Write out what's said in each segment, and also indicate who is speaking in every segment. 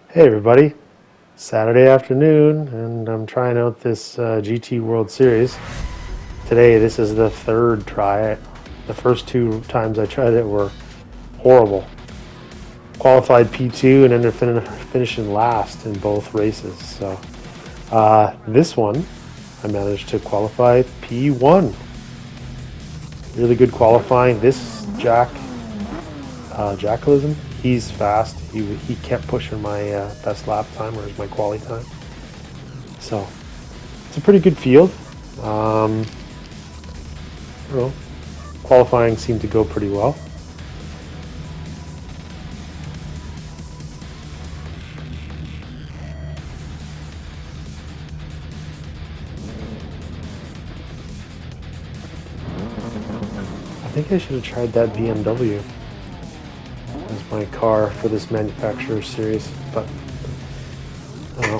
Speaker 1: Hey everybody, Saturday afternoon, and I'm trying out this GT World Series. Today, this is the third try. The first two times I tried it were horrible. Qualified P2 and ended up finishing last in both races. So this one, I managed to qualify P1. Really good qualifying. This Jackalism, he's fast. He kept pushing my best lap time, or my quali time. So it's a pretty good field. I don't know, qualifying seemed to go pretty well. I think I should have tried that BMW as my car for this manufacturer series, but I don't know.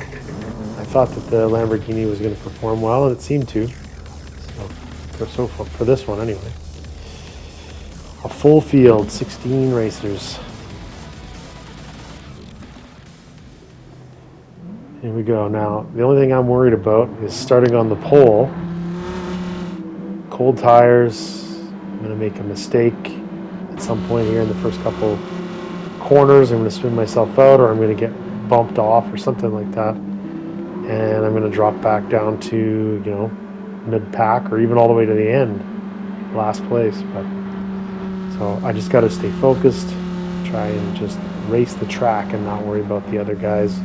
Speaker 1: I thought that the Lamborghini was going to perform well, and it seemed to. So for this one anyway. A full field, 16 racers. Here we go. Now, the only thing I'm worried about is starting on the pole. Cold tires. I'm going to make a mistake at some point here in the first couple corners. I'm going to spin myself out, or I'm going to get bumped off or something like that. And I'm going to drop back down to, mid-pack or even all the way to the end, last place. But so I just got to stay focused, try and just race the track and not worry about the other guys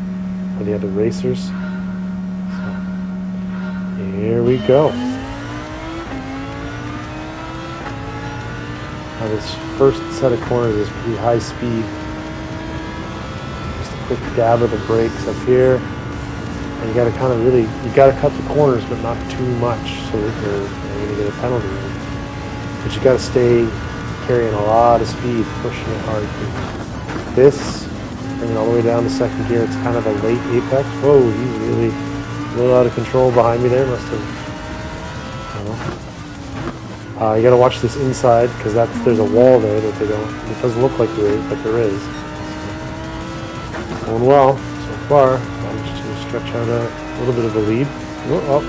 Speaker 1: or the other racers. So here we go. Now this first set of corners is pretty high speed. Just a quick dab of the brakes up here. And you got to kind of you got to cut the corners, but not too much, so that you're going to get a penalty. But you got to stay carrying a lot of speed, pushing it hard. This, bringing all the way down to second gear, it's kind of a late apex. Whoa, he's really a little out of control behind me there. Must have, I don't know. You got to watch this inside, because there's a wall there that it doesn't look like there is, but there is. So, going well so far. Stretch out a little bit of a lead. Oh,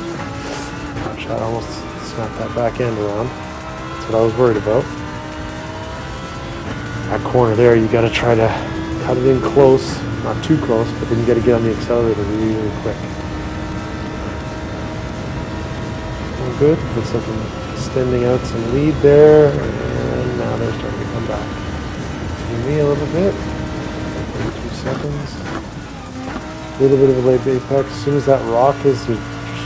Speaker 1: gosh, I almost snapped that back end around. That's what I was worried about. That corner there, you got to try to cut it in close, not too close, but then you got to get on the accelerator really, really quick. All good. Looks like I'm extending out some lead there, and now they're starting to come back. Give me a little bit. 2 seconds. A little bit of a late apex. As soon as that rock is, you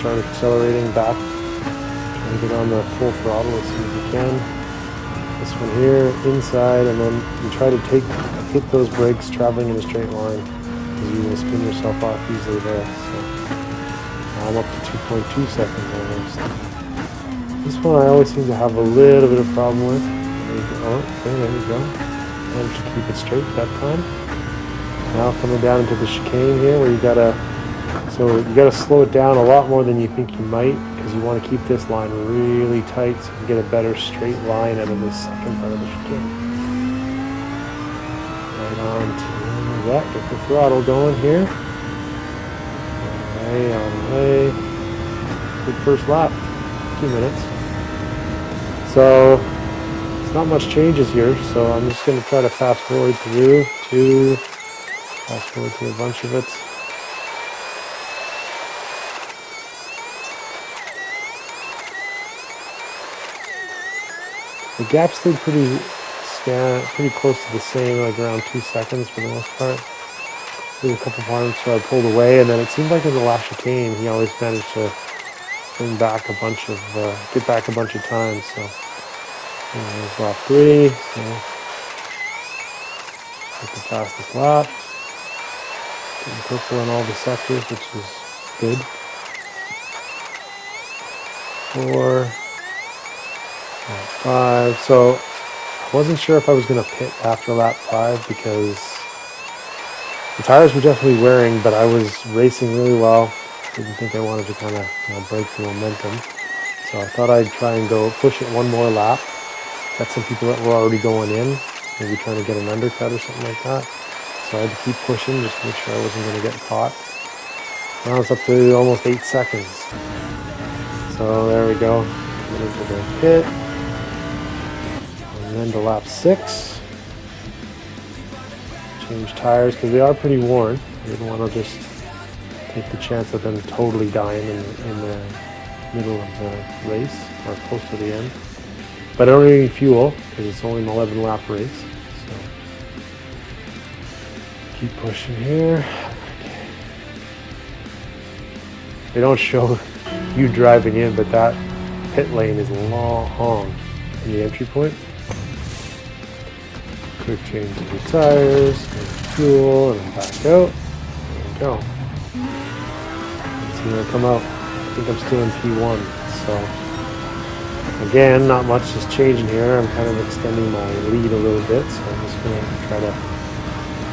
Speaker 1: start accelerating back. Trying to get on the full throttle as soon as you can. This one here, inside, and then you try to hit those brakes traveling in a straight line, because you will spin yourself off easily there. So I'm up to 2.2 seconds almost. This one I always seem to have a little bit of problem with. There you go. Oh, okay, there you go. Managed to keep it straight that time. Now coming down into the chicane here, where you gotta slow it down a lot more than you think you might, because you want to keep this line really tight so you can get a better straight line out of this second part of the chicane. Right on to that, get the throttle going here. On the way. Good first lap, 2 minutes. So it's not much changes here, so I'm just going to try to fast forward through to a bunch of it. The gap stayed pretty close to the same, like around 2 seconds for the most part. There's a couple points where I pulled away, and then it seemed like in the last chicane, he always managed to get back a bunch of times. So there's lap 3. So get the fastest lap. Getting purple in all the sectors, which is good. 4, 5. So I wasn't sure if I was going to pit after lap 5, because the tires were definitely wearing, but I was racing really well. Didn't think I wanted to kind of break the momentum. So I thought I'd try and go push it one more lap. Got some people that were already going in, maybe trying to get an undercut or something like that. So I had to keep pushing just to make sure I wasn't going to get caught. Now it's up to almost 8 seconds. So there we go. Get into the pit. And then to lap 6. Change tires because they are pretty worn. I didn't want to just take the chance of them totally dying in the middle of the race or close to the end. But I don't need any fuel because it's only an 11 lap race. So keep pushing here. They don't show you driving in, but that pit lane is long in the entry point. Quick change of the tires, fuel, and back out. There we go. Let's see when I come out. I think I'm still in P1. So again, not much is changing here. I'm kind of extending my lead a little bit, so I'm just going to try to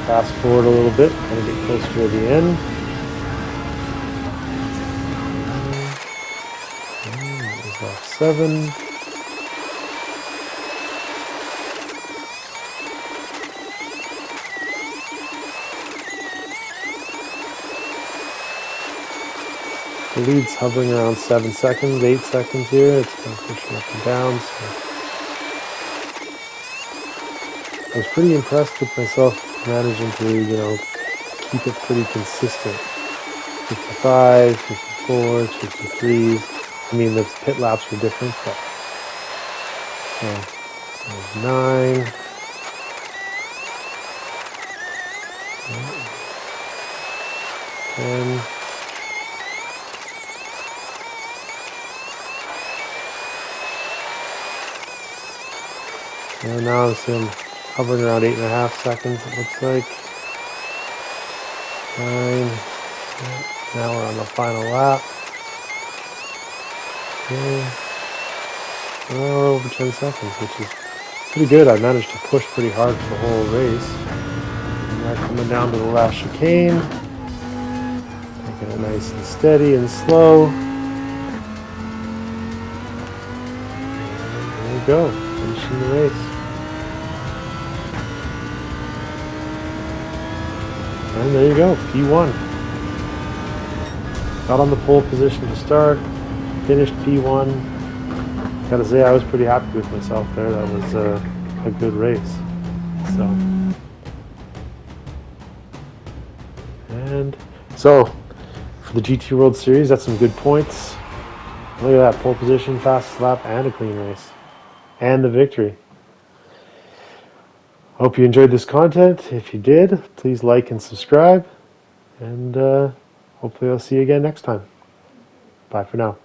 Speaker 1: fast forward a little bit, kind of get closer to the end. There's lap 7. The lead's hovering around 7 seconds, 8 seconds here. It's kind of pushing up and down. So I was pretty impressed with myself managing to, keep it pretty consistent. 55, 54, 53s. I mean, the pit laps were different, but there's 9. 10. And now I'm hovering around 8.5 seconds, it looks like. 9. Now we're on the final lap. Okay. Well, we're over 10 seconds, which is pretty good. I managed to push pretty hard for the whole race. And now coming down to the last chicane. Taking it nice and steady and slow. And there we go, finishing the race. And there you go, P1. Got on the pole position to start, finished P1. Gotta say, I was pretty happy with myself there. That was a good race. So for the GT World Series, that's some good points. Look at that, pole position, fastest lap, and a clean race. And the victory. Hope you enjoyed this content. If you did, please like and subscribe. And hopefully I'll see you again next time. Bye for now.